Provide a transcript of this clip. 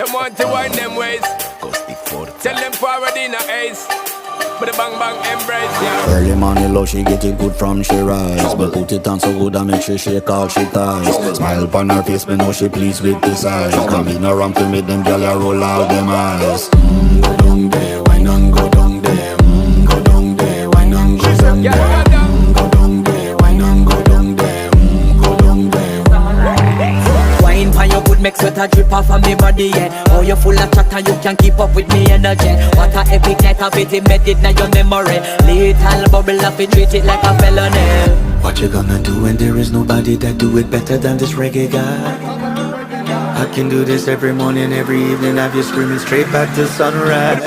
Them want to wind them ways. Tell them forward in a ace. But the bang bang embrace, yeah. Early morning love, she get it good from she rise. But put it on so good I make she shake all she ties. Smile upon her face, me know she pleased with this eyes. Come in around to make them gyal a roll out them eyes. Go down there, wine and go down there. Go down there, wine and go down there. Go down there, wine and go down there. Go down there. Wine for your good make sweat a drip off of me body, yeah. Oh, you full of chatter, you can keep up with me energy. What a epic night of it, embedded in your memory. Little bubble up, it treat it like a felony. What you gonna do when there is nobody that do it better than this reggae guy? I can do this every morning, every evening, have you screaming straight back to sunrise.